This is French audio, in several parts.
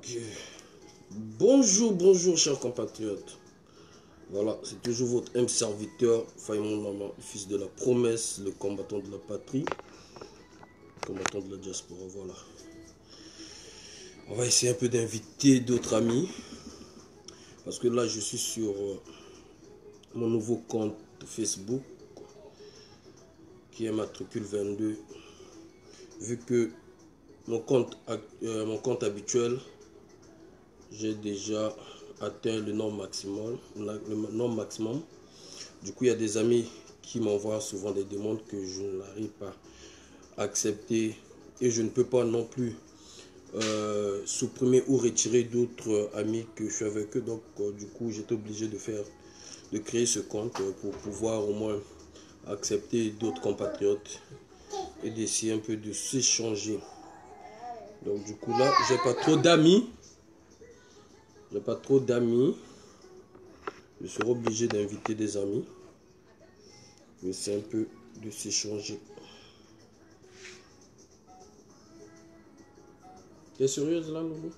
Ok. Bonjour chers compatriotes. Voilà, c'est toujours votre M serviteur, Faïmon Maman, fils de la promesse, le combattant de la patrie, combattant de la diaspora, voilà. On va essayer un peu d'inviter d'autres amis, parce que là je suis sur mon nouveau compte Facebook, qui est matricule 22, vu que mon compte habituel, j'ai déjà atteint le nombre maximum. Du coup, il y a des amis qui m'envoient souvent des demandes que je n'arrive pas à accepter et je ne peux pas non plus supprimer ou retirer d'autres amis que je suis avec eux. Donc, du coup, j'étais obligé de créer ce compte pour pouvoir au moins accepter d'autres compatriotes et d'essayer un peu de s'échanger. Donc, du coup, là, j'ai pas trop d'amis. Je serai obligé d'inviter des amis. Mais c'est un peu de s'échanger. T'es sérieuse là, Loulou?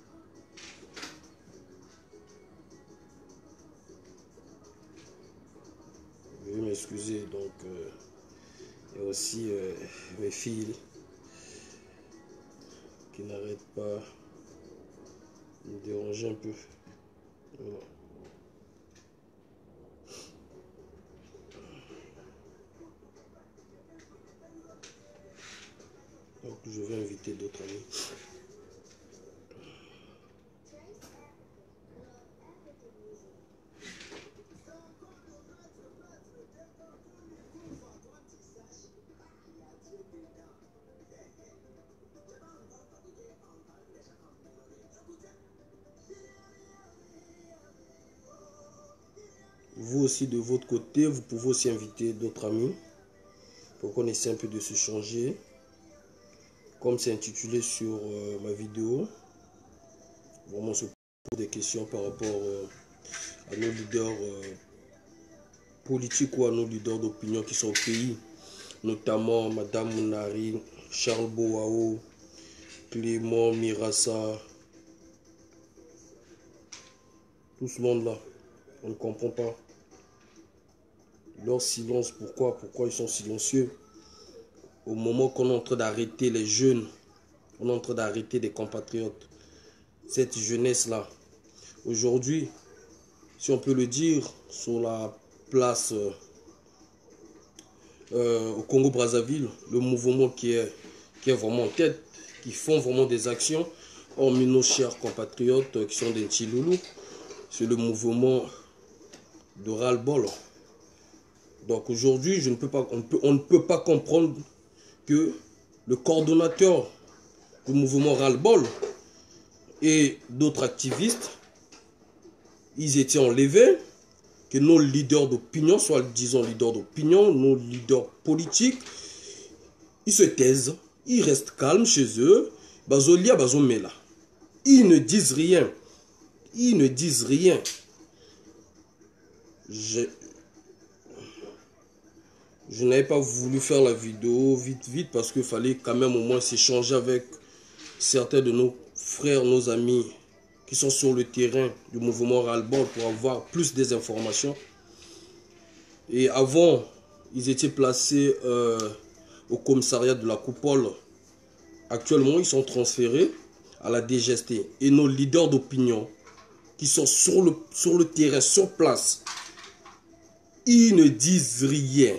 Veuillez m'excuser. Donc, il y a aussi mes filles qui n'arrêtent pas de me déranger un peu. Voilà. Donc, je vais inviter d'autres amis. Vous aussi, de votre côté, vous pouvez aussi inviter d'autres amis pour qu'on essaie un peu de se changer. Comme c'est intitulé sur ma vidéo, vraiment on se pose des questions par rapport à nos leaders politiques ou à nos leaders d'opinion qui sont au pays, notamment Madame Mounari, Charles Boao, Clément Mirassa, tout ce monde-là. On ne comprend pas leur silence. Pourquoi ils sont silencieux? Au moment qu'on est en train d'arrêter les jeunes, on est en train d'arrêter des compatriotes. Cette jeunesse-là, aujourd'hui, si on peut le dire, sur la place au Congo-Brazzaville, le mouvement qui est vraiment en tête, qui font vraiment des actions, hormis nos chers compatriotes qui sont des Ntchiloulou, c'est le mouvement de ras-le-bol. Donc aujourd'hui, on ne peut pas comprendre que le coordonnateur du mouvement ras-le-bol et d'autres activistes, ils étaient enlevés, que nos leaders d'opinion, soit disons leaders d'opinion, nos leaders politiques, ils se taisent, ils restent calmes chez eux, bazolia, bazomela. Ils ne disent rien. Ils ne disent rien. Je n'avais pas voulu faire la vidéo vite parce qu'il fallait quand même au moins s'échanger avec certains de nos frères, nos amis qui sont sur le terrain du mouvement ras-le-bol pour avoir plus des informations. Et avant, ils étaient placés au commissariat de la Coupole. Actuellement, ils sont transférés à la DGST. Et nos leaders d'opinion qui sont sur le terrain, sur place, ils ne disent rien.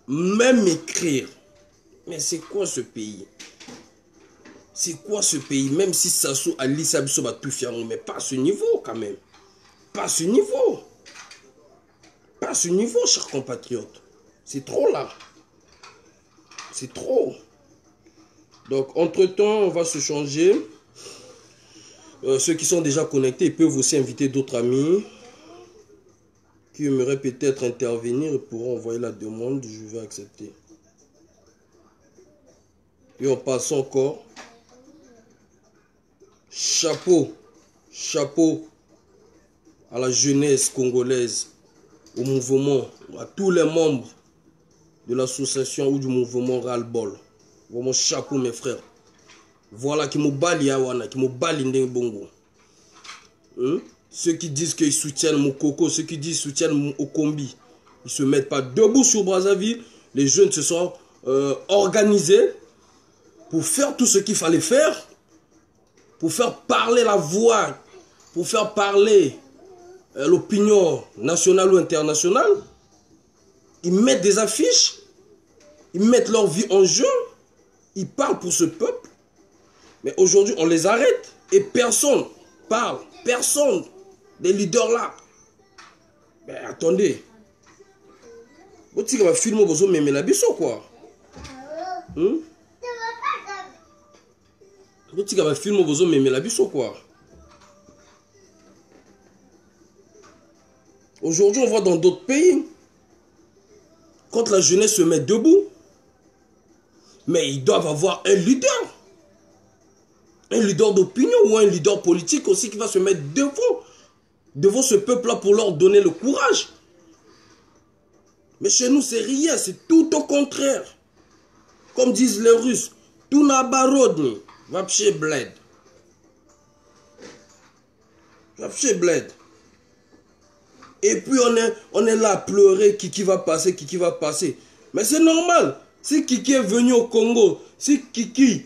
Même écrire. Mais c'est quoi ce pays? C'est quoi ce pays? Même si Sassou Ali Sabiso va tout faire, mais pas à ce niveau quand même. Pas à ce niveau. Pas à ce niveau, chers compatriotes. C'est trop là. C'est trop. Donc, entre-temps, on va se changer. Ceux qui sont déjà connectés peuvent aussi inviter d'autres amis qui aimeraient peut-être intervenir et pourront envoyer la demande. Je vais accepter. Et on passe encore. Chapeau à la jeunesse congolaise, au mouvement, à tous les membres de l'association ou du mouvement ras-le-bol. Vraiment chapeau mes frères. Voilà, qui m'obali yawana, qui m'obali ndeng bongo. Ceux qui disent qu'ils soutiennent Moukoko, ceux qui disent qu'ils soutiennent Okombi, ils ne se mettent pas debout sur Brazzaville. Les jeunes se sont organisés pour faire tout ce qu'il fallait faire, pour faire parler la voix, pour faire parler l'opinion nationale ou internationale. Ils mettent des affiches, ils mettent leur vie en jeu, ils parlent pour ce peuple. Mais aujourd'hui, on les arrête et personne parle, personne des leaders là. Mais attendez. Vous dites que va filmer vos hommes, mais la biso quoi. Vous dites que va filmer vos hommes, mais la biso quoi. Aujourd'hui, on voit dans d'autres pays, quand la jeunesse se met debout, mais ils doivent avoir un leader d'opinion ou un leader politique aussi qui va se mettre devant ce peuple-là pour leur donner le courage. Mais chez nous, c'est rien, c'est tout au contraire. Comme disent les Russes, tout n'a barodni, vapché bled. Vapché bled. Et puis on est là à pleurer qui va passer, qui va passer. Mais c'est normal. Si Kiki est venu au Congo, si Kiki,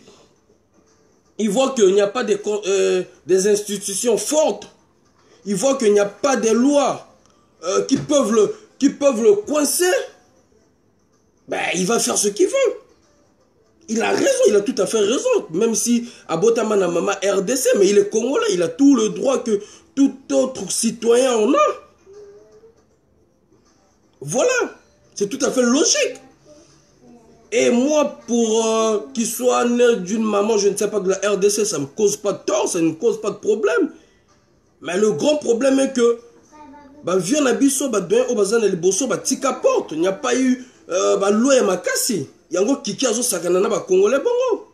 il voit qu'il n'y a pas des institutions fortes, il voit qu'il n'y a pas des lois qui peuvent le coincer, ben, il va faire ce qu'il veut. Il a raison, il a tout à fait raison. Même si Abotamana Mama RDC, mais il est Congolais, il a tout le droit que tout autre citoyen en a. Voilà, c'est tout à fait logique. Et moi, pour qu'il soit né d'une maman, je ne sais pas, de la RDC, ça ne me cause pas de tort, ça ne me cause pas de problème. Mais le grand problème est que, viens à Bisso, tika porte. Il n'y a pas eu l'eau et ma cassi. Il y a un kiki azo sakanana ba Congolais bongo.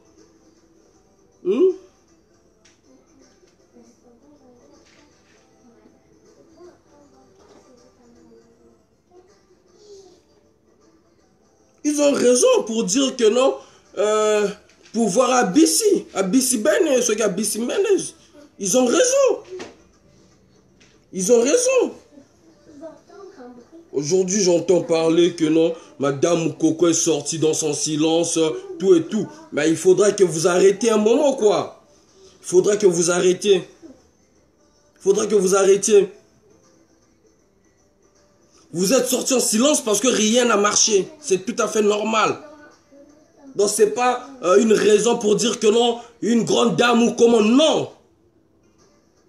Ils ont raison pour dire que non, pouvoir à Bissi Bene, ceux qui à Bissi Menez, ils ont raison. Ils ont raison. Aujourd'hui, j'entends parler que non, Madame Moukoko est sortie dans son silence, tout et tout. Mais il faudra que vous arrêtiez un moment, quoi. Il faudra que vous arrêtiez. Il faudra que vous arrêtiez. Vous êtes sorti en silence parce que rien n'a marché. C'est tout à fait normal. Donc, ce n'est pas une raison pour dire que non, une grande dame ou comment, non.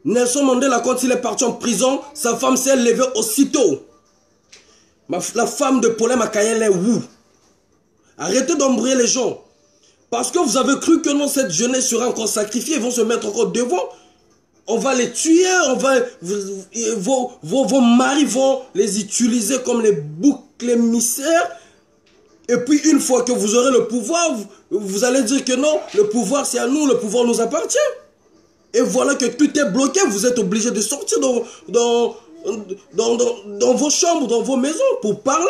Nelson Mandela, quand il est parti en prison, sa femme s'est levée aussitôt. La femme de Paulin Makayele est où? Arrêtez d'embrouiller les gens. Parce que vous avez cru que non, cette jeunesse sera encore sacrifiée, ils vont se mettre encore devant. On va les tuer, vos maris vont les utiliser comme les boucs émissaires. Et puis une fois que vous aurez le pouvoir, vous allez dire que non, le pouvoir c'est à nous, le pouvoir nous appartient. Et voilà que tout est bloqué, vous êtes obligé de sortir dans vos chambres, dans vos maisons pour parler.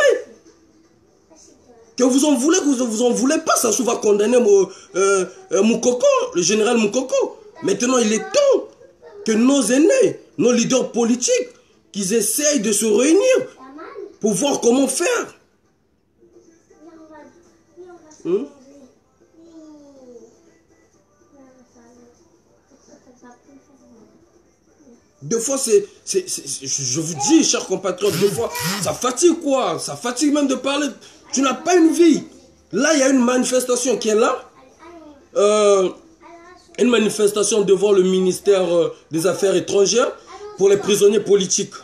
Que vous en voulez, que vous en voulez pas, ça va condamner Moukoko, le général Moukoko. Maintenant il est temps que nos aînés, nos leaders politiques, qu'ils essayent de se réunir pour voir comment faire. Deux fois, je vous dis, chers compatriotes, deux fois, ça fatigue quoi? Ça fatigue même de parler. Tu n'as pas une vie. Là, il y a une manifestation qui est là. Une manifestation devant le ministère des Affaires étrangères pour les prisonniers politiques.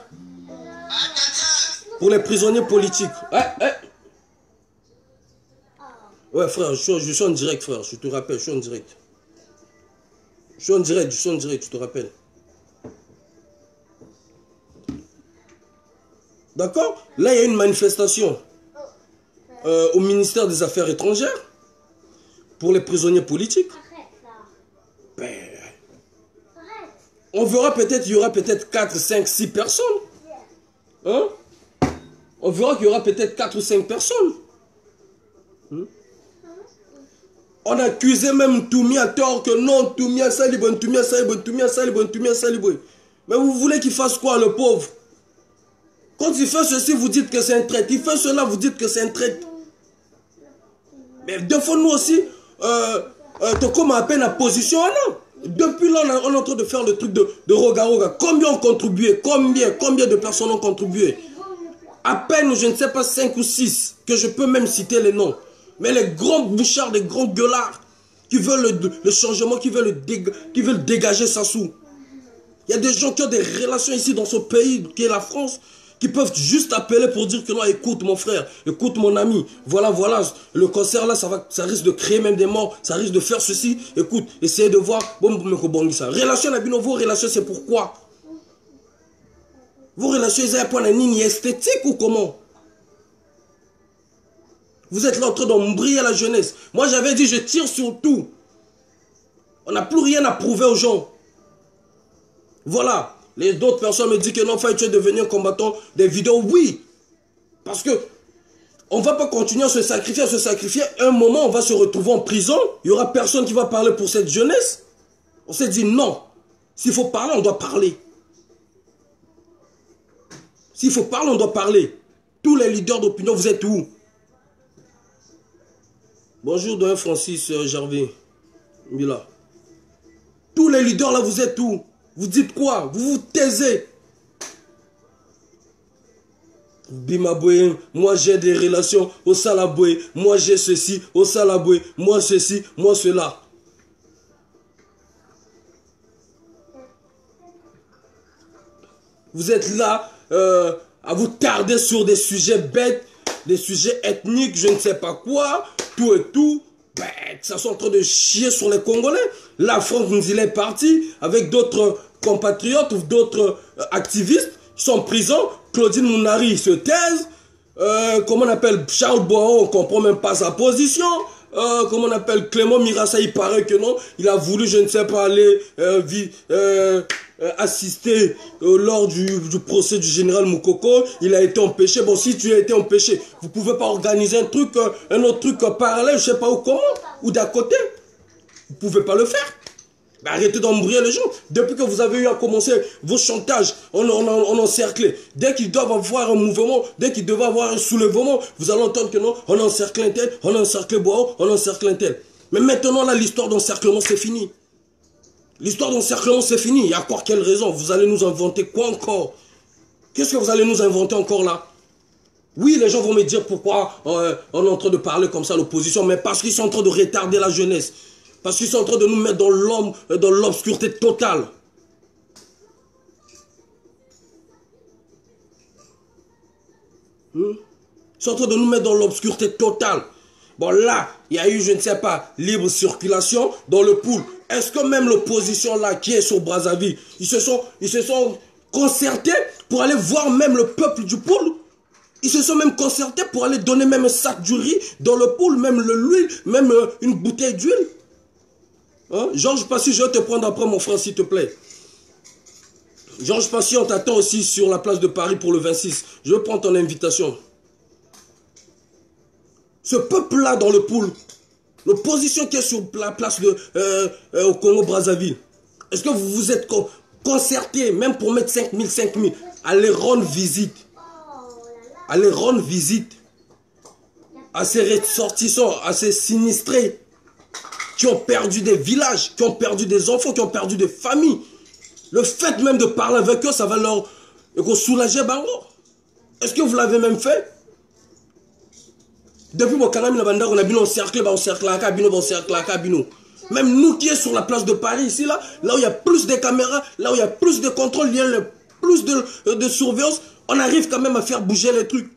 Pour les prisonniers politiques. Ouais, frère, je suis en direct, frère. Je te rappelle, je suis en direct. Je suis en direct, je te rappelle. D'accord? Là, il y a une manifestation au ministère des Affaires étrangères pour les prisonniers politiques. Ben, on verra peut-être, il y aura peut-être 4, 5, 6 personnes. Hein? On verra qu'il y aura peut-être 4 ou 5 personnes. On accusait même Toumi à tort que non, Toumi a ça, Toumi a ça, Toumi a ça, Toumi a ça. Mais vous voulez qu'il fasse quoi, le pauvre? Quand il fait ceci, vous dites que c'est un traître. Il fait cela, vous dites que c'est un traître. Mais deux fois, nous aussi, Toko à peine à position, non. Depuis là, on est en train de faire le truc de Roga. Combien ont contribué? Combien de personnes ont contribué? À peine, je ne sais pas, 5 ou 6, que je peux même citer les noms. Mais les grands bouchards, les grands gueulards, qui veulent le changement, qui veulent dégager Sassou. Il y a des gens qui ont des relations ici dans ce pays, qui est la France, qui peuvent juste appeler pour dire que non, écoute mon frère, écoute mon ami, voilà, le cancer là, ça risque de créer même des morts, ça risque de faire ceci, écoute, essayez de voir, relation à vos relations, c'est pourquoi? Vos relations, ils ont un point de ligne esthétique ou comment? Vous êtes là en train d'embrayer la jeunesse. Moi, j'avais dit, je tire sur tout. On n'a plus rien à prouver aux gens. Voilà. Les d'autres personnes me disent que non, tu es devenu un combattant des vidéos. Oui. Parce que on ne va pas continuer à se sacrifier. Un moment, on va se retrouver en prison. Il n'y aura personne qui va parler pour cette jeunesse. On s'est dit non. S'il faut parler, on doit parler. S'il faut parler, on doit parler. Tous les leaders d'opinion, vous êtes où? Bonjour, Doyen Francis Gervais. Mila. Tous les leaders là, vous êtes où? Vous dites quoi? Vous vous taisez. Bimaboué, moi j'ai des relations au Salaboué, moi j'ai ceci au Salaboué, moi ceci, moi cela. Vous êtes là à vous tarder sur des sujets bêtes, des sujets ethniques, je ne sais pas quoi, tout et tout. Ben, ça sont en train de chier sur les Congolais. La France nous il est parti avec d'autres compatriotes ou d'autres activistes qui sont en prison. Claudine Mounari se taise. Comment on appelle Charles Boiron, on ne comprend même pas sa position. Comment on appelle Clément Mirassa, il paraît que non. Il a voulu, je ne sais pas, aller assister lors du procès du général Moukoko. Il a été empêché. Bon, si tu as été empêché, vous ne pouvez pas organiser un autre truc parallèle, je ne sais pas où, comment, ou d'à côté. Vous ne pouvez pas le faire. Ben arrêtez d'embrouiller les gens. Depuis que vous avez eu à commencer vos chantages, on encerclé. Dès qu'ils doivent avoir un mouvement, dès qu'ils doivent avoir un soulèvement, vous allez entendre que non, on encercle un tel, on encercle Boao, on encercle un tel. Mais maintenant, là, l'histoire d'encerclement, c'est fini. L'histoire d'encerclement, c'est fini. Il y a encore quelle raison? Vous allez nous inventer quoi encore? Qu'est-ce que vous allez nous inventer encore là? Oui, les gens vont me dire pourquoi on est en train de parler comme ça à l'opposition, mais parce qu'ils sont en train de retarder la jeunesse. Parce qu'ils sont en train de nous mettre dans l'obscurité totale. Ils sont en train de nous mettre dans l'obscurité totale. Bon là, il y a eu, je ne sais pas, libre circulation dans le pool. Est-ce que même l'opposition là qui est sur Brazzaville, ils se sont concertés pour aller voir même le peuple du pool? Ils se sont même concertés pour aller donner même un sac du riz dans le pool, même l'huile, même une bouteille d'huile. Hein? Georges Passy, je vais te prendre après mon frère s'il te plaît. Georges Passy, on t'attend aussi sur la place de Paris pour le 26. Je vais prendre ton invitation. Ce peuple-là dans le pool, l'opposition qui est sur la place au Congo-Brazzaville, est-ce que vous vous êtes concertés, même pour mettre 5 000, aller rendre visite, à ces ressortissants, à ces sinistrés, qui ont perdu des villages, qui ont perdu des enfants, qui ont perdu des familles. Le fait même de parler avec eux, ça va leur soulager Bango. Est-ce que vous l'avez même fait? Depuis mon canal, on a bien encerclé, même nous qui sommes sur la place de Paris, ici, là où il y a plus de caméras, là où il y a plus de contrôle, il y a plus de surveillance, on arrive quand même à faire bouger les trucs.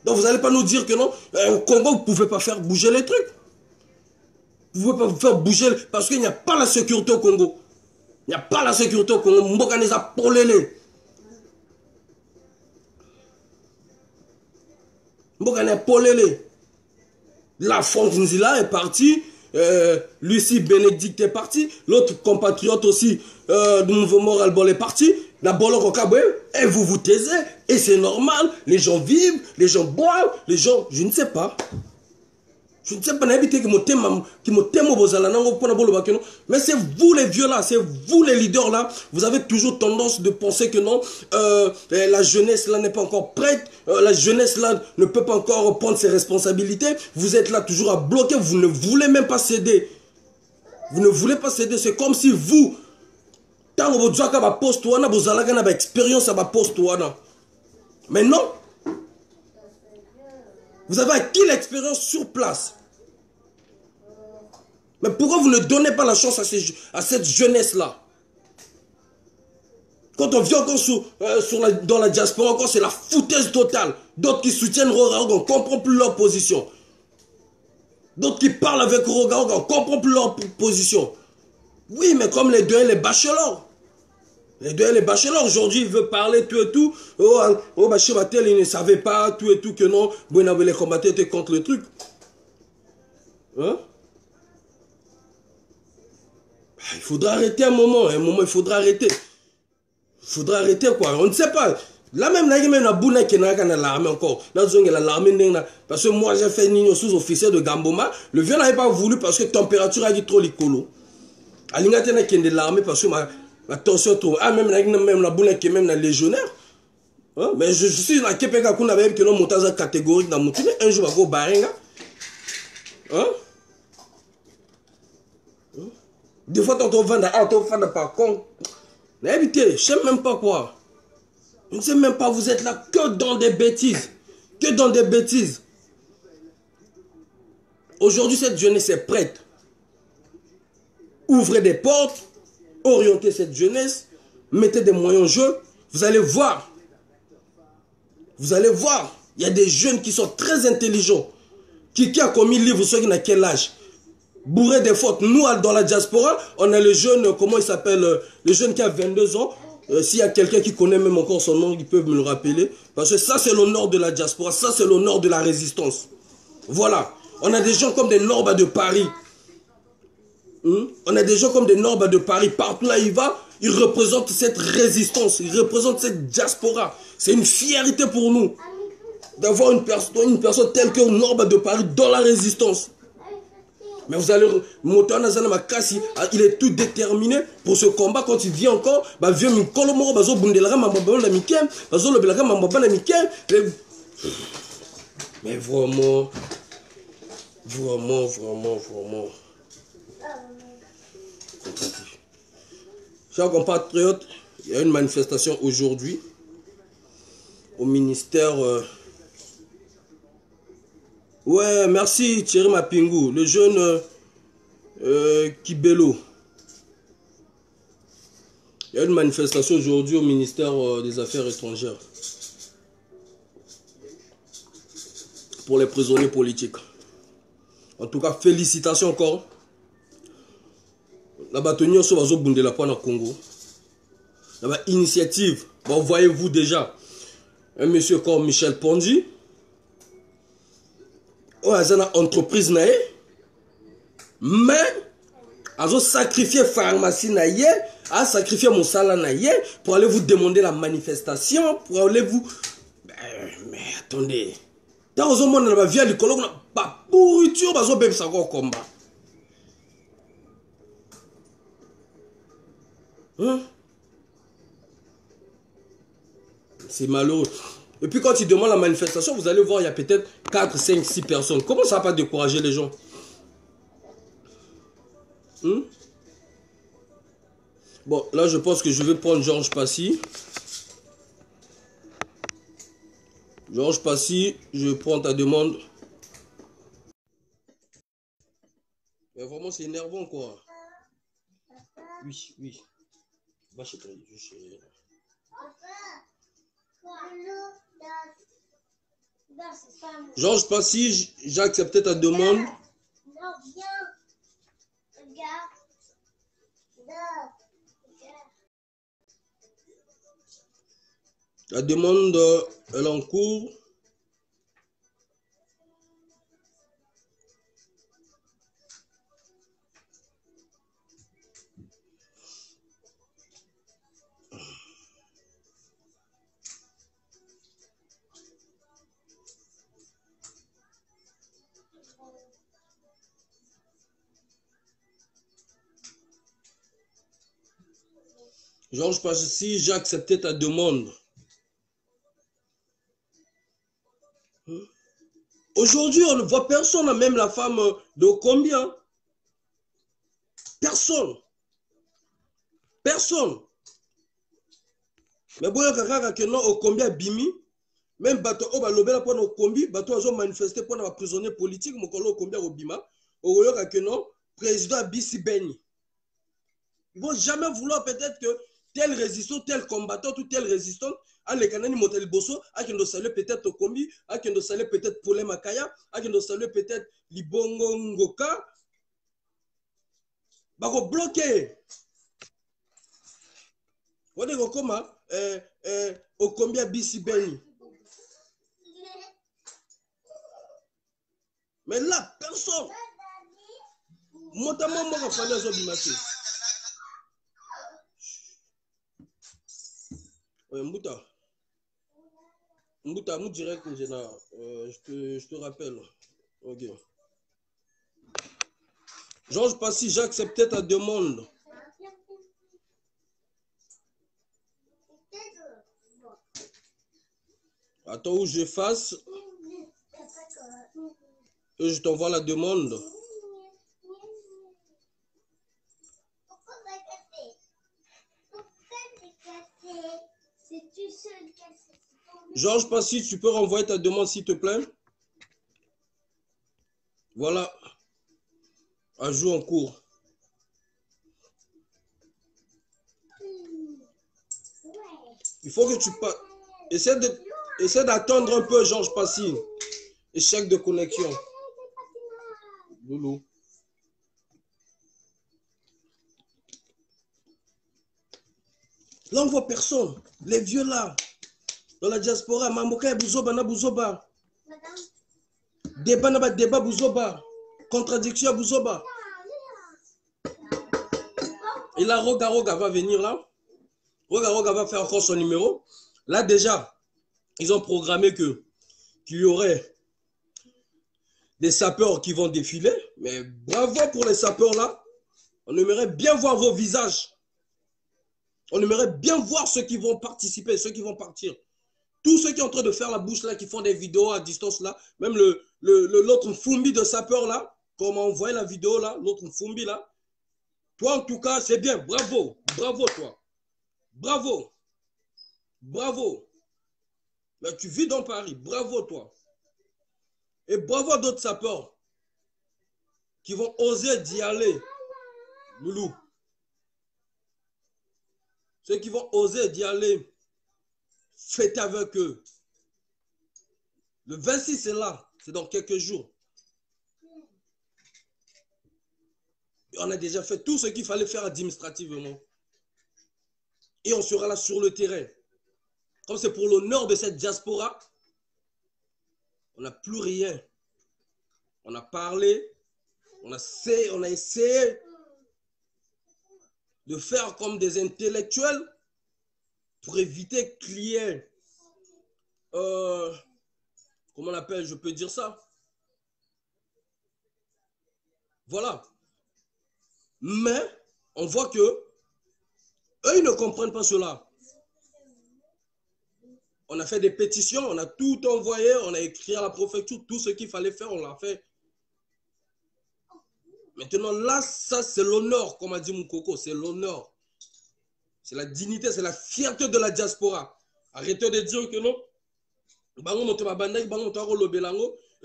Donc vous n'allez pas nous dire que non, au Congo, vous ne pouvez pas faire bouger les trucs. Vous ne pouvez pas vous faire bouger parce qu'il n'y a pas la sécurité au Congo. Il n'y a pas la sécurité au Congo. Mbokaneza polele. Mbokaneza polele. La France Nzila est partie. Lucie Bénédicte est partie. L'autre compatriote aussi du mouvement Ralbol est parti. La Bolo et vous vous taisez. Et c'est normal. Les gens vivent, les gens boivent, les gens, je ne sais pas. Je ne sais pas mais c'est vous les vieux là, c'est vous les leaders là. Vous avez toujours tendance de penser que non, la jeunesse là n'est pas encore prête, la jeunesse là ne peut pas encore prendre ses responsabilités. Vous êtes là toujours à bloquer, vous ne voulez même pas céder. Vous ne voulez pas céder, c'est comme si vous, tant que vous avez un poste, vous avez une expérience à poste. Mais non, vous avez acquis l'expérience sur place. Mais pourquoi vous ne donnez pas la chance à cette jeunesse-là? Quand on vient encore dans la diaspora, encore c'est la foutaise totale. D'autres qui soutiennent Roga, on ne comprend plus leur position. D'autres qui parlent avec Roga, on ne comprend plus leur position. Oui, mais comme les deux et les bachelors. Les deux et les bachelors, aujourd'hui, ils veulent parler tout et tout. Oh bachelor, il ne savait pas, tout et tout, que non. Bon, les combattants étaient contre le truc. Hein? Il faudra arrêter un moment, il faudra arrêter. Il faudra arrêter quoi, on ne sait pas. Là même, la bouna qui n'a qu'à l'armée encore. Là, l'armée, parce que moi j'ai fait une sous-officier de Gamboma. Le vieux n'avait pas voulu parce que la température a dit trop l'écolo. Alingate n'a qu'à l'armée parce que ma tension trop. Ah, même la bouna qui est même la légionnaire. Hein? Mais je suis dans Kepeka qu'on avait que l'on montage catégorique dans mon tunnel. Un jour, je vais au Barenga. Hein? Des fois, tu vends par contre. Mais évitez, je ne sais même pas quoi. Je ne sais même pas, vous êtes là que dans des bêtises. Que dans des bêtises. Aujourd'hui, cette jeunesse est prête. Ouvrez des portes, orientez cette jeunesse, mettez des moyens en jeu. Vous allez voir. Vous allez voir. Il y a des jeunes qui sont très intelligents. Qui a commis le livre, ceux qui n'ont quel âge? Bourré des fautes. Nous, dans la diaspora, on a le jeune, comment il s'appelle, le jeune qui a 22 ans. S'il y a quelqu'un qui connaît même encore son nom, ils peuvent me le rappeler. Parce que ça, c'est l'honneur de la diaspora. Ça, c'est l'honneur de la résistance. Voilà. On a des gens comme des Norbas de Paris. On a des gens comme des Norbas de Paris. Partout là, il va, ils représentent cette résistance. Ils représentent cette diaspora. C'est une fierté pour nous d'avoir une personne telle que Norba de Paris dans la résistance. Mais vous allez, il est tout déterminé pour ce combat. Quand il vient encore, mais vraiment, chers compatriotes, il y a une manifestation aujourd'hui au ministère. Ouais, merci Thierry Mapingou, le jeune Kibelo. Il y a une manifestation aujourd'hui au ministère des Affaires étrangères pour les prisonniers politiques. En tout cas, félicitations encore. La bataille sur la zone de la pointe au Congo. La initiative, bon, voyez-vous déjà, un monsieur comme Michel Pondy. Oh, il y a une entreprise, mais ils ont sacrifié la pharmacie, a sacrifié mon salaire pour aller vous demander la manifestation, pour aller vous... Mais attendez, dans le monde, on a vu à l'école, on n'a pas pourriture, on a fait un combat. Hein? C'est malheureux. Et puis quand ils demandent la manifestation, vous allez voir, il y a peut-être 4, 5, 6 personnes. Comment ça va pas décourager les gens? Bon, là je pense que je vais prendre Georges Passy. Georges Passy, je prends ta demande. Mais vraiment c'est énervant quoi. Oui. Bah, je sais. Georges Passy, j'ai accepté ta demande. Non, viens. Regarde. La demande est en cours. Georges Passy, si j'ai accepté ta demande, aujourd'hui, on ne voit personne, même la femme de combien? Personne. Personne. Mais bon, il y a au combien bimi, même bateau au balobela pour nos combi, bateau a manifesté pour nos prisonniers politiques, mon collègue au combien au bima, au royaume que non, président Bissi Beni. Ils ne vont jamais vouloir peut-être que tel résistant, tel combattant ou tel résistant, à l'écanani Motel Bosso, à qui nous salue peut-être au combi, à qui nous salue peut-être Paulé Makaya, à qui nous salue peut-être Libongo Ngoka, bah vous bloquez. Vous dites comment au combien Bissi Beni. Mais là, personne. Notamment, moi, je fallait Zobimati. Mbouta, nous direct, je te rappelle. Ok. Georges Passy, j'ai accepté ta demande. Attends où je fasse. Et je t'envoie la demande. Georges Passy, tu peux renvoyer ta demande s'il te plaît. Voilà. Ajout en cours. Il faut que tu passes. Essaie d'attendre un peu, Georges Passy. Échec de connexion. Loulou. Là, on ne voit personne. Les vieux là. Dans la diaspora, Mamboka Bouzoba na Bouzoba. Débat na débat Bouzoba. Contradiction Bouzoba. Et là, Roga va venir là. Roga va faire encore son numéro. Là, déjà, ils ont programmé qu'il y aurait des sapeurs qui vont défiler. Mais bravo pour les sapeurs là. On aimerait bien voir vos visages. On aimerait bien voir ceux qui vont participer, ceux qui vont partir. Tous ceux qui sont en train de faire la bouche là, qui font des vidéos à distance là, même l'autre Fumbi de sapeur là, comme on voit la vidéo là, l'autre Fumbi là. Toi en tout cas, c'est bien, bravo, bravo toi. Bravo, bravo. Mais tu vis dans Paris, bravo toi. Et bravo à d'autres sapeurs qui vont oser d'y aller, Loulou. Ceux qui vont oser d'y aller, fêter avec eux. Le 26 c'est là, c'est dans quelques jours. Et on a déjà fait tout ce qu'il fallait faire administrativement. Et on sera là sur le terrain. Comme c'est pour l'honneur de cette diaspora, on n'a plus rien. On a parlé, on a essayé de faire comme des intellectuels pour éviter qu'il y ait, comment on appelle, je peux dire ça. Voilà. Mais on voit que eux, ils ne comprennent pas cela. On a fait des pétitions, on a tout envoyé, on a écrit à la préfecture, tout ce qu'il fallait faire, on l'a fait. Maintenant, là, ça, c'est l'honneur, comme a dit Moukoko, c'est l'honneur. C'est la dignité, c'est la fierté de la diaspora. Arrêtez de dire que non, et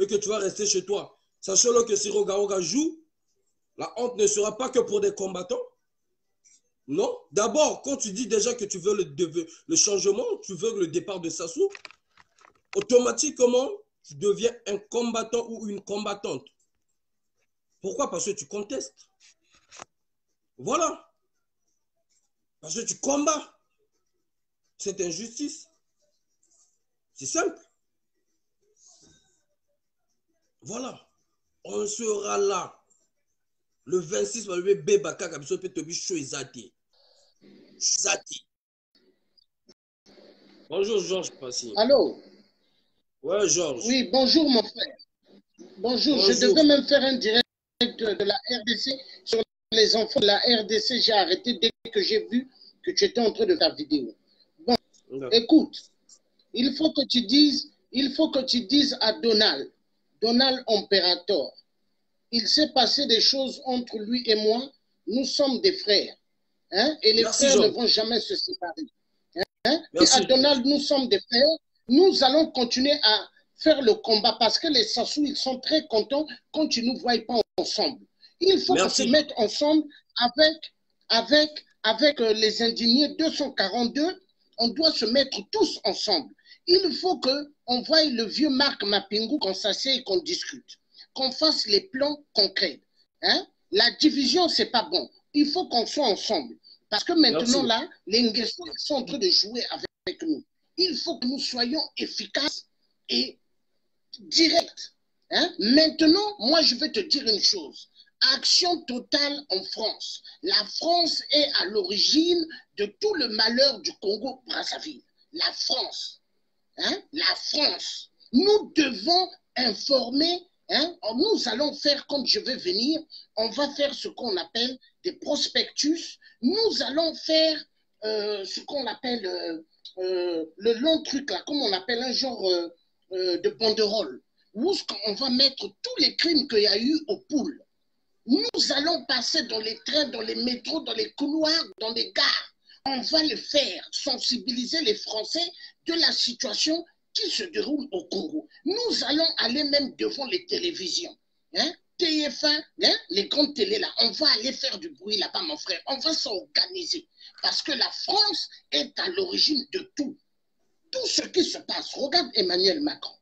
que tu vas rester chez toi. Sachez-le que si Roga joue, la honte ne sera pas que pour des combattants. Non. D'abord, quand tu dis déjà que tu veux le changement, tu veux le départ de Sassou, automatiquement, tu deviens un combattant ou une combattante. Pourquoi? Parce que tu contestes. Voilà. Parce que tu combats cette injustice. C'est simple. Voilà. On sera là. Le 26, bonjour Georges Passy. Allô? Ouais, Georges. Oui, bonjour mon frère. Bonjour. Je devais même faire un direct de la RDC sur les enfants de la RDC. J'ai arrêté dès que j'ai vu que tu étais en train de faire vidéo. Bon, écoute, il faut que tu dises à Donald Imperator, il s'est passé des choses entre lui et moi, nous sommes des frères. Hein? Et les frères ne vont jamais se séparer. Hein? Et à Donald, nous sommes des frères, nous allons continuer à faire le combat parce que les Sassou, ils sont très contents quand tu ne nous vois pas ensemble. Il faut qu'on se mette ensemble avec les indignés 242. On doit se mettre tous ensemble. Il faut qu'on voie le vieux Marc Mapingu, qu'on s'assied et qu'on discute, qu'on fasse les plans concrets. Hein? La division, ce n'est pas bon. Il faut qu'on soit ensemble. Parce que maintenant, là, les Nguesso sont en train de jouer avec nous. Il faut que nous soyons efficaces et directs. Hein? Maintenant, moi, je vais te dire une chose. Action totale en France. La France est à l'origine de tout le malheur du Congo-Brazzaville. La France. Hein? La France. Nous devons informer. Hein? Nous allons faire, comme je vais venir, on va faire ce qu'on appelle des prospectus. Nous allons faire ce qu'on appelle le long truc, là, comme on appelle un genre de banderole, où on va mettre tous les crimes qu'il y a eu au pool. Nous allons passer dans les trains, dans les métros, dans les couloirs, dans les gares. On va le faire, sensibiliser les Français de la situation qui se déroule au Congo. Nous allons aller même devant les télévisions. Hein? TF1, hein? Les grandes télés là, on va aller faire du bruit là-bas, mon frère. On va s'organiser. Parce que la France est à l'origine de tout. Tout ce qui se passe. Regarde Emmanuel Macron.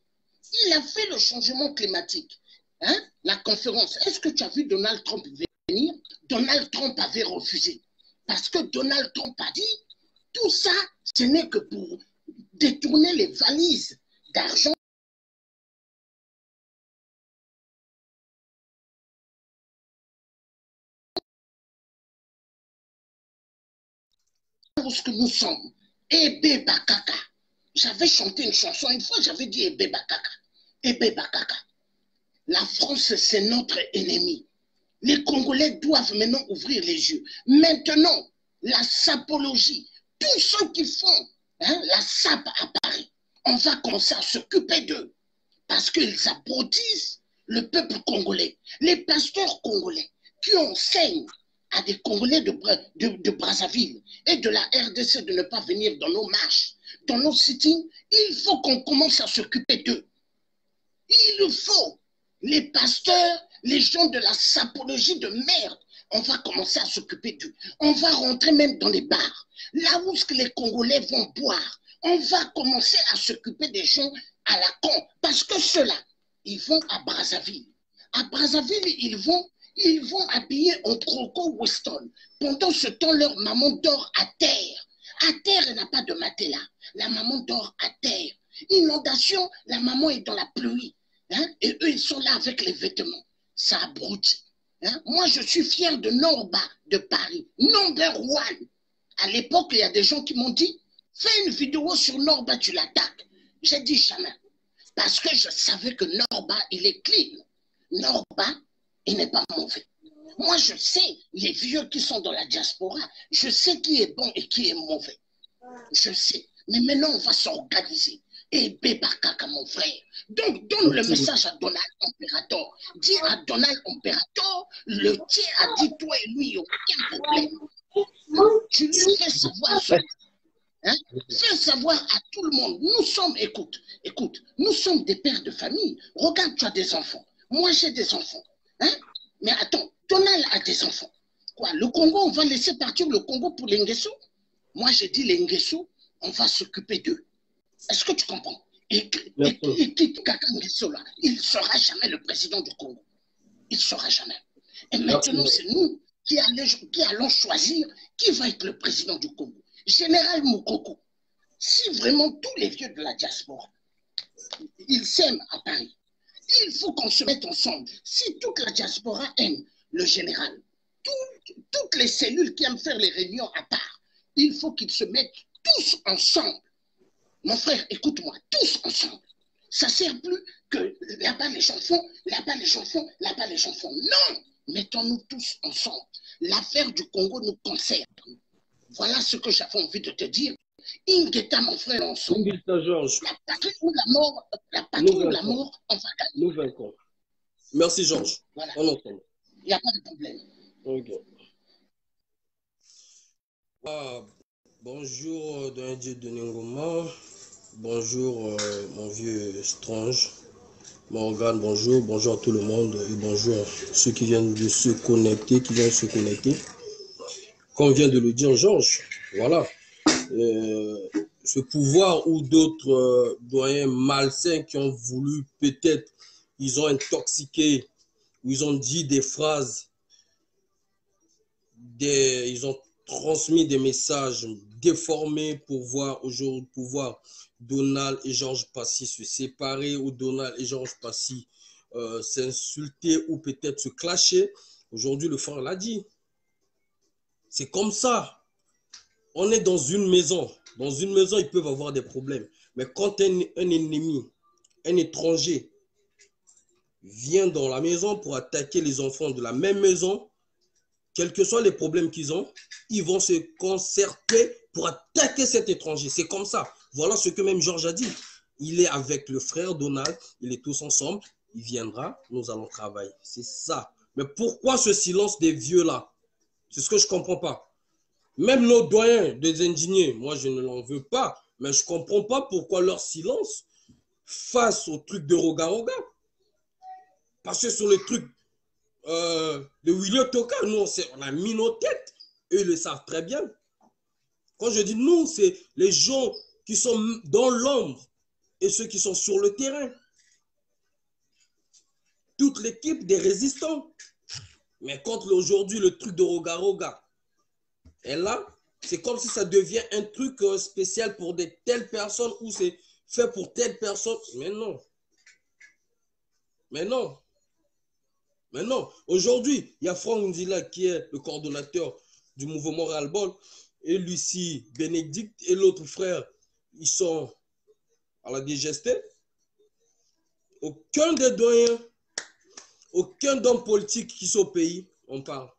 Il a fait le changement climatique. Hein? La conférence. Est-ce que tu as vu Donald Trump venir? Donald Trump avait refusé. Parce que Donald Trump a dit, tout ça, ce n'est que pour détourner les valises d'argent où ce que nous sommes. Ebe Bakaka. J'avais chanté une chanson, une fois j'avais dit Ebe Bakaka. Ebe Bakaka. La France, c'est notre ennemi. Les Congolais doivent maintenant ouvrir les yeux. Maintenant, la sapologie, tous ceux qui font la sape à Paris, on va commencer à s'occuper d'eux. Parce qu'ils abrutissent le peuple congolais. Les pasteurs congolais qui enseignent à des Congolais de Brazzaville et de la RDC de ne pas venir dans nos marches, dans nos sittings, il faut qu'on commence à s'occuper d'eux. Il le faut. Les pasteurs, les gens de la sapologie de merde, on va commencer à s'occuper d'eux. On va rentrer même dans les bars. Là où les Congolais vont boire, on va commencer à s'occuper des gens à la con. Parce que ceux-là, ils vont à Brazzaville. À Brazzaville, ils vont habiller en croco Weston. Pendant ce temps, leur maman dort à terre. À terre, elle n'a pas de matelas. La maman dort à terre. Inondation, la maman est dans la pluie. Hein? Et eux, ils sont là avec les vêtements. Ça abrutit. Hein? Moi, je suis fier de Norba de Paris. Number one. À l'époque, il y a des gens qui m'ont dit, fais une vidéo sur Norba, tu l'attaques. J'ai dit jamais. Parce que je savais que Norba, il est clean. Norba, il n'est pas mauvais. Moi, je sais les vieux qui sont dans la diaspora. Je sais qui est bon et qui est mauvais. Je sais. Mais maintenant, on va s'organiser. Et Bébakaka, mon frère. Donc, donne le message à Donald Imperator. Dis à Donald Imperator, le tien a dit, toi et lui, il n'y a aucun problème. Tu lui fais savoir ça. Hein? Fais savoir à tout le monde. Nous sommes, écoute, nous sommes des pères de famille. Regarde, tu as des enfants. Moi, j'ai des enfants. Hein? Mais attends, Donald a des enfants. Quoi, le Congo, on va laisser partir le Congo pour les Nguesso? Moi, j'ai dit les Nguesso, on va s'occuper d'eux. Est-ce que tu comprends? Et Kaka Nguesso, là, il ne sera jamais le président du Congo. Il ne sera jamais. Et maintenant, c'est nous qui allons choisir qui va être le président du Congo. Général Moukoko. Si vraiment tous les vieux de la diaspora, ils s'aiment à Paris, il faut qu'on se mette ensemble. Si toute la diaspora aime le général, toutes les cellules qui aiment faire les réunions à part, il faut qu'ils se mettent tous ensemble. Mon frère, écoute-moi, tous ensemble. Ça ne sert plus que là-bas les gens font, là-bas les gens font, là-bas les gens font. Non, mettons-nous tous ensemble. L'affaire du Congo nous concerne. Voilà ce que j'avais envie de te dire. Ingeta, mon frère, ensemble. Georges. La patrie ou la mort, on va gagner. Nous vaincrons. Merci, Georges. Voilà. On entend. Il n'y a pas de problème. Ok. Bonjour, d'un Dieu de Ningoma. Bonjour, mon vieux Strange. Morgan, bonjour. Bonjour à tout le monde. Et bonjour à ceux qui viennent de se connecter, Comme vient de le dire Georges, voilà. Ce pouvoir ou d'autres doyens malsains qui ont voulu peut-être, ils ont intoxiqué, ou ils ont dit des phrases, ils ont transmis des messages déformés pour voir Donald et Georges Passy se séparer ou Donald et Georges Passy s'insulter ou peut-être se clasher. Aujourd'hui, le frère l'a dit. C'est comme ça. On est dans une maison. Dans une maison, ils peuvent avoir des problèmes. Mais quand un ennemi, un étranger, vient dans la maison pour attaquer les enfants de la même maison, quels que soient les problèmes qu'ils ont, ils vont se concerter pour attaquer cet étranger. C'est comme ça. Voilà ce que même Georges a dit. Il est avec le frère Donald, il est tous ensemble, il viendra, nous allons travailler. C'est ça. Mais pourquoi ce silence des vieux là? C'est ce que je ne comprends pas. Même nos doyens des ingénieurs, moi je ne l'en veux pas, mais je ne comprends pas pourquoi leur silence face au truc de Roga-Roga. Parce que sur le truc de William Toka, nous on a mis nos têtes. Eux ils le savent très bien. Quand je dis nous, c'est les gens qui sont dans l'ombre et ceux qui sont sur le terrain. Toute l'équipe des résistants. Mais quand aujourd'hui le truc de Roga-Roga est là, c'est comme si ça devient un truc spécial pour des telles personnes ou c'est fait pour telle personne. Mais non. Mais non. Mais non. Aujourd'hui, il y a Franck Ndila qui est le coordonnateur du mouvement Ras-le-Bol et Lucie Bénédicte et l'autre frère, ils sont à la DGST. Aucun des doyens, aucun homme politique qui sont au pays, on parle.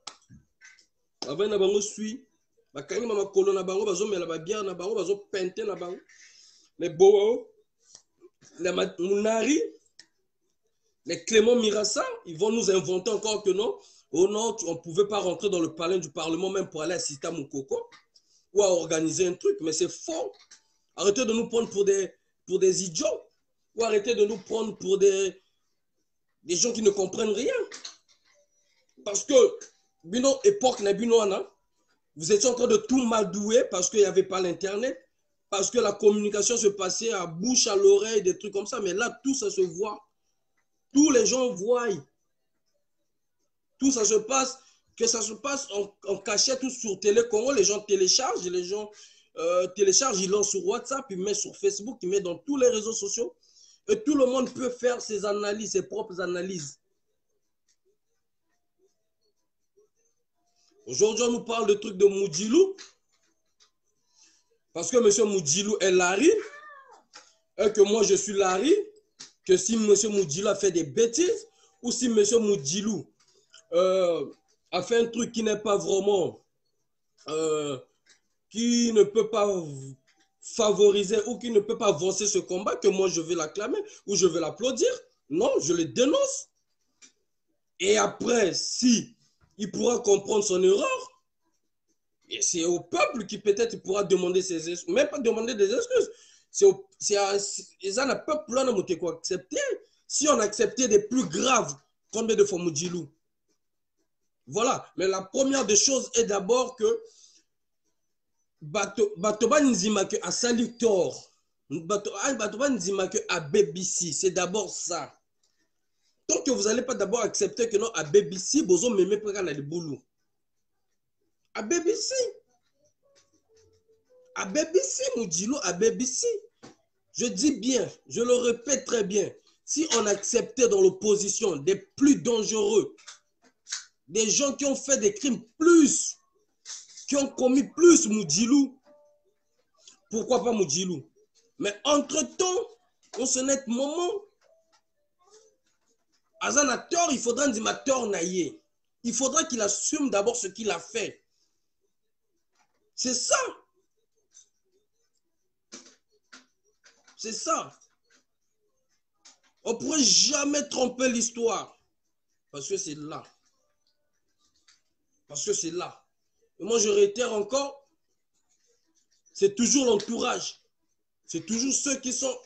Avant, on a suivi. Bakangi mama kolo na bango bazo mela ba bière na bango bazo penter na bango les Boao les Mounari les Clément Mirassa ils vont nous inventer encore que non oh non on pouvait pas rentrer dans le palais du Parlement même pour aller assister à Moukoko ou à organiser un truc mais c'est faux. Arrêtez de nous prendre pour des idiots ou arrêtez de nous prendre pour des gens qui ne comprennent rien parce que bino époque na bino ana. Vous étiez en train de tout madouer parce qu'il n'y avait pas l'Internet, parce que la communication se passait à bouche à l'oreille, des trucs comme ça. Mais là, tout ça se voit. Tous les gens voient. Tout ça se passe, que ça se passe en cachette ou sur Télé Congo. Les gens téléchargent, ils lancent sur WhatsApp, ils mettent sur Facebook, ils mettent dans tous les réseaux sociaux. Et tout le monde peut faire ses analyses, ses propres analyses. Aujourd'hui, on nous parle de trucs de Moudjilou. Parce que M. Moudjilou est Larry. Et que moi, je suis Larry. Que si M. Moudjilou a fait des bêtises, ou si M. Moudjilou a fait un truc qui n'est pas vraiment... qui ne peut pas favoriser ou qui ne peut pas avancer ce combat, que moi, je vais l'acclamer ou je vais l'applaudir. Non, je le dénonce. Et après, si il pourra comprendre son erreur, et c'est au peuple qui peut-être pourra demander ses excuses, même pas demander des excuses. C'est à peuple là accepter. Si on acceptait des plus graves, combien de fois Moudjilou? Voilà. Mais la première des choses est d'abord que Batoba Nzima que a sali tort. Batoba Nzima que a BBC. C'est d'abord ça. Tant que vous n'allez pas d'abord accepter que non, à BBC, bozo meme preka na libulu. À BBC. À BBC, Moudjilou, à BBC. Je dis bien, je le répète très bien. Si on acceptait dans l'opposition des plus dangereux, des gens qui ont fait des crimes plus, qui ont commis plus Moudjilou, pourquoi pas Moudjilou? Mais entre-temps, on se net moment, Azan a tort, il faudra dire ma tort naïe. Il faudra qu'il assume d'abord ce qu'il a fait. C'est ça. C'est ça. On ne pourrait jamais tromper l'histoire. Parce que c'est là. Parce que c'est là. Et moi, je réitère encore, c'est toujours l'entourage. C'est toujours ceux qui sont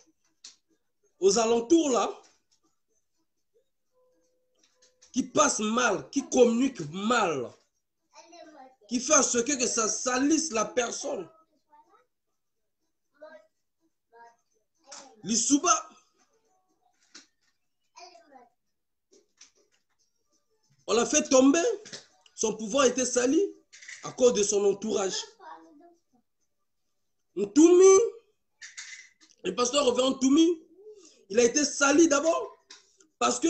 aux alentours, là, qui passent mal, qui communiquent mal, qui fait en sorte que ça salisse la personne. Lissouba, on l'a fait tomber, son pouvoir était sali à cause de son entourage. Ntoumi, le pasteur Reverend Ntoumi, il a été sali d'abord parce que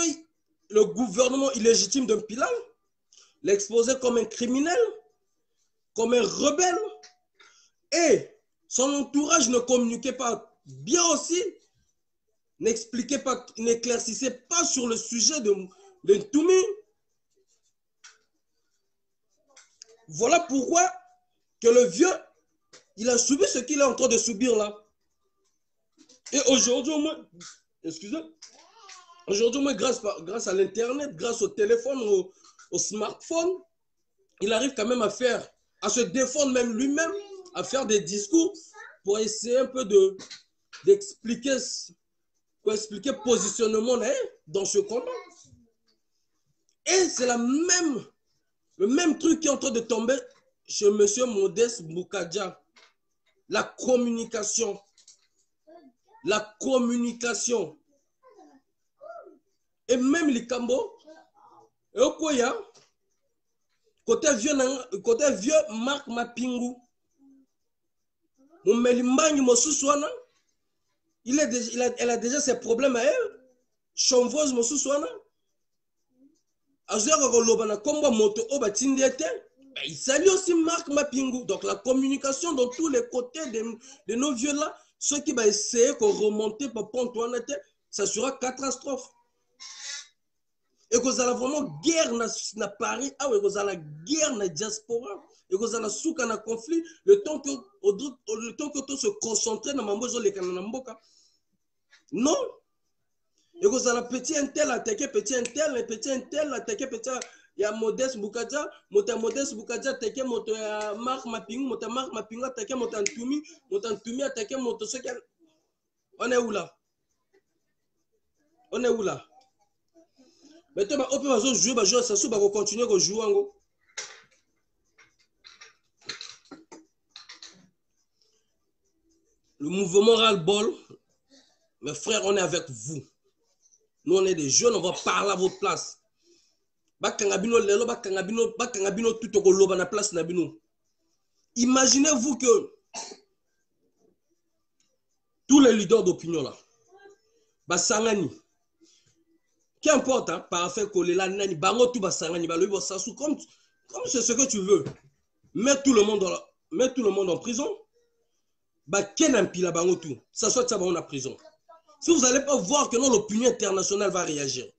le gouvernement illégitime d'un Pilal l'a exposé comme un criminel, comme un rebelle, et son entourage ne communiquait pas bien aussi, n'expliquait pas, n'éclaircissait pas sur le sujet de Ntoumi. Voilà pourquoi que le vieux, il a subi ce qu'il est en train de subir là. Et aujourd'hui, excusez, aujourd'hui, grâce à l'internet, grâce au téléphone, au smartphone, il arrive quand même à se défendre même lui-même, à faire des discours pour essayer un peu d'expliquer positionnement dans ce combat. Et c'est le même truc qui est en train de tomber chez M. Modeste Boukadja. La communication. La communication. Et même les Cambo, et au Koya, côté vieux Marc Mapingu, mon Melimbangi Mosuswana, elle a déjà ses problèmes à elle. Chanvoise Mosuswana. Il salue aussi Marc Mapingu. Donc la communication dans tous les côtés de nos vieux là, ceux qui vont essayer de remonter pour Antoine, ça sera catastrophe. Et que vous avez vraiment guerre dans Paris, et que vous avez la guerre dans la diaspora, et que vous avez un conflit, le temps que tout se concentrer dans Mambozo les Kanamboka. Non. Et vous avez petit intel attaqué, petit intel attaqué, petit. Il y a Modeste Boukadja, Modeste Boukadja attaqué, Marc Mapingu, Marc Mapingu attaqué, Ntoumi attaqué, on est où là? On est où là? Maintenant, on peut jouer, ça se va continuer à jouer. Le mouvement ras-le-bol, mes frères, on est avec vous. Nous, on est des jeunes, on va parler à votre place. Imaginez-vous que tous les leaders d'opinion là, Basangani, qu'importe, hein, parfait, Kolela, Nani, Bango, tout Basangani, comme c'est ce que tu veux, mets tout le monde en prison, ça soit ça va en prison. Si vous n'allez pas voir que non, l'opinion internationale va réagir.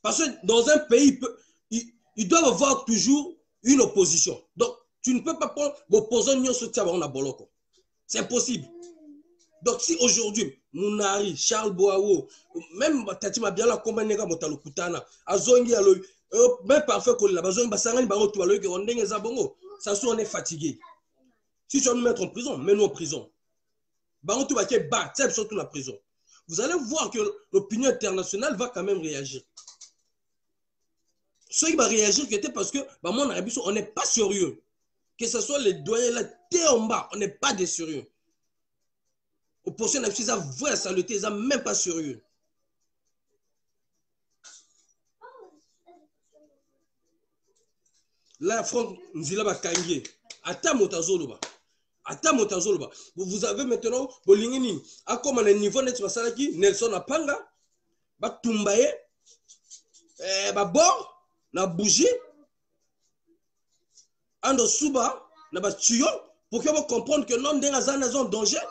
Parce que dans un pays, ils doivent avoir toujours une opposition. Donc, tu ne peux pas prendre l'opposant c'est impossible. Donc, si aujourd'hui, Mounari, Charles Boao, même Tati Mabiala, Komanega Motalokutana, Azongi, même parfait que la Bazongi, Basangani, Barotu, ça soit on est fatigué. Si tu vas nous mettre en prison, mets-nous en prison. Barotu, surtout la prison. Vous allez voir que l'opinion internationale va quand même réagir. Ceux qui vont réagir, c'était parce que on n'est pas sérieux. Que ce soit les doyens là, t'es en bas, on n'est pas des sérieux. Opposition n'a pas vraie saluté, ils n'ont même pas sérieux. Là, Franck Nzila Bakangé, Ata Motazoloba. Vous avez maintenant, Bolingini, à comme le niveau net Masalaki, Nelson Apanga, Batumbaye, Babor, na bougie, Ando Suba, na Batuyo, pour que vous compreniez que non, dans la zone danger,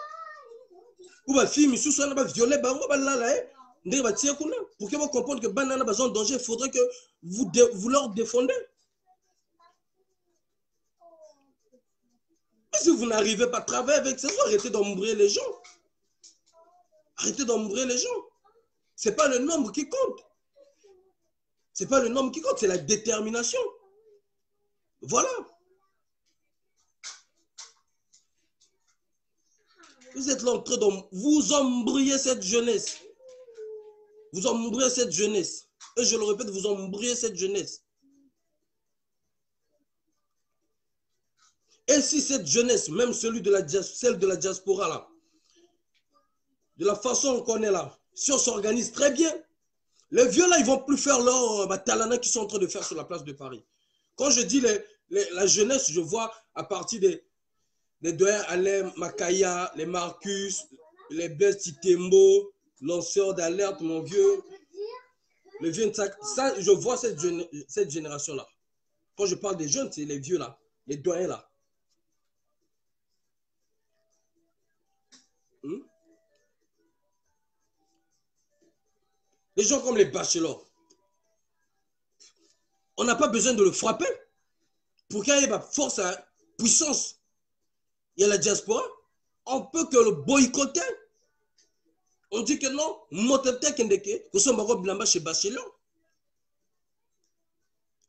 ou ma fille, Missou, soit na violé, Bango, Balalae, pour que vous compreniez que Banana a zone danger, il faudrait que vous leur défendez. Mais si vous n'arrivez pas à travailler avec ces gens, arrêtez d'embrouiller les gens. Arrêtez d'embrouiller les gens. Ce n'est pas le nombre qui compte. Ce n'est pas le nombre qui compte, c'est la détermination. Voilà. Vous êtes là en train de vous embrouiller cette jeunesse. Vous embrouillez cette jeunesse. Et je le répète, vous embrouillez cette jeunesse. Et si cette jeunesse, même celle de la diaspora là, de la façon qu'on est là, si on s'organise très bien, les vieux là, ils ne vont plus faire leur talana qu'ils sont en train de faire sur la place de Paris. Quand je dis la jeunesse, je vois à partir des doyens Alain Makaya, les Marcus, les Blaise Titembo, lanceurs d'alerte, mon vieux. Le vieux, ça, je vois cette génération-là. Quand je parle des jeunes, c'est les vieux là, les doyens là. Les gens comme les bachelors. On n'a pas besoin de le frapper pour qu'il y ait force à puissance. Il y a la diaspora. On peut que le boycotter. On dit que non, nous sommes blamba chez bachelor.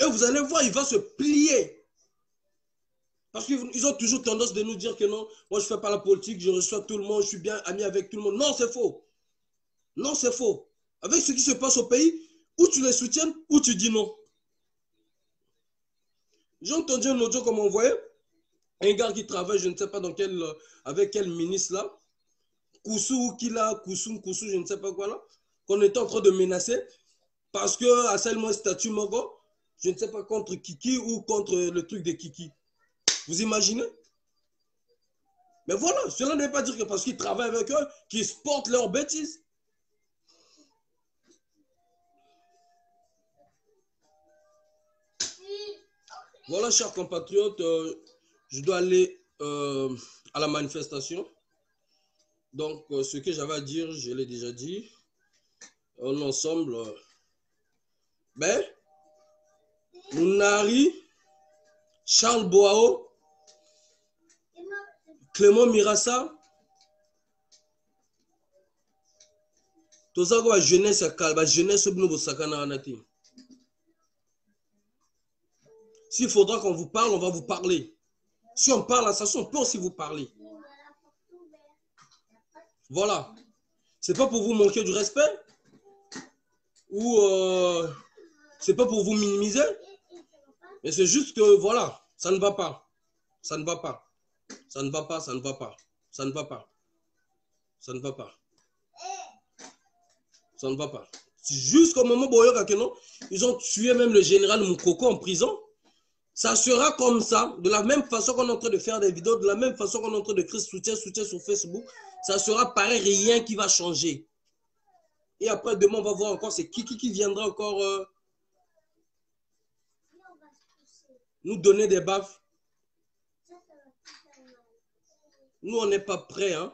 Et vous allez voir, il va se plier. Parce qu'ils ont toujours tendance de nous dire que non, moi je ne fais pas la politique, je reçois tout le monde, je suis bien ami avec tout le monde. Non, c'est faux. Non, c'est faux. Avec ce qui se passe au pays, ou tu les soutiens, ou tu dis non. J'ai entendu un audio comme on voyait, un gars qui travaille, je ne sais pas dans avec quel ministre là, Koussou, je ne sais pas quoi là, qu'on était en train de menacer, parce que à seulement statut Mogo, je ne sais pas contre Kiki ou contre le truc de Kiki. Vous imaginez? Mais voilà, cela ne veut pas dire que parce qu'ils travaillent avec eux, qu'ils portent leurs bêtises. Voilà, chers compatriotes, je dois aller à la manifestation. Donc, ce que j'avais à dire, je l'ai déjà dit. En ensemble, ben, Mounari, Charles Boao, Clément Mirassa, Tozago a jeunesse à Kalba, jeunesse au Bnobo Sakana Anati. S'il faudra qu'on vous parle, on va vous parler. Si on parle à ça, on peut aussi vous parler. Voilà. C'est pas pour vous manquer du respect ou c'est pas pour vous minimiser, mais c'est juste que voilà, ça ne va pas. Ça ne va pas. Ça ne va pas, ça ne va pas. Ça ne va pas. Ça ne va pas. Ça ne va pas. Jusqu'au moment où ils ont tué même le général Moukoko en prison. Ça sera comme ça, de la même façon qu'on est en train de faire des vidéos, de la même façon qu'on est en train de créer soutien sur Facebook. Ça sera pareil, rien qui va changer. Et après, demain, on va voir encore, c'est qui viendra encore nous donner des baffes. Nous, on n'est pas prêts, hein.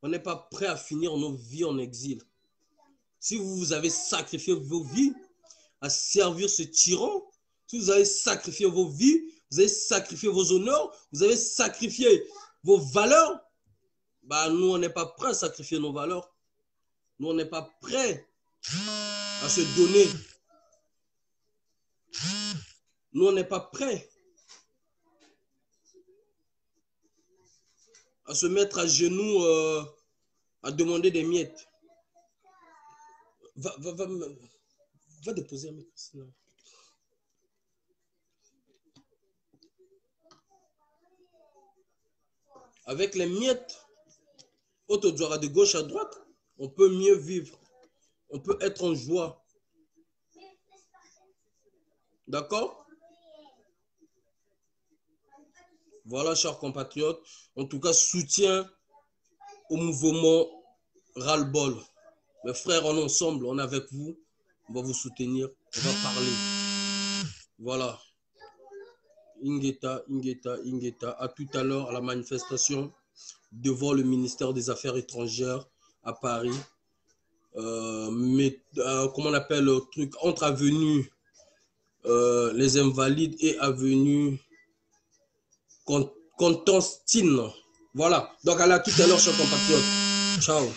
On n'est pas prêts à finir nos vies en exil. Si vous avez sacrifié vos vies à servir ce tyran, si vous avez sacrifié vos vies, vous avez sacrifié vos honneurs, vous avez sacrifié vos valeurs, bah nous, on n'est pas prêts à sacrifier nos valeurs. Nous, on n'est pas prêts à se donner. Nous, on n'est pas prêts à se mettre à genoux, à demander des miettes. Va déposer un micro. Avec les miettes, de gauche à droite, on peut mieux vivre. On peut être en joie. D'accord? Voilà, chers compatriotes. En tout cas, soutien au mouvement ras-le-bol. Mes frères, on est ensemble, on est avec vous. On va vous soutenir, on va parler. Voilà. Ingeta. À tout à l'heure à la manifestation devant le ministère des Affaires étrangères à Paris. Comment on appelle le truc? Entre avenue les Invalides et avenue Constantine. Voilà. Donc, à tout à l'heure, chers compatriotes. Ciao.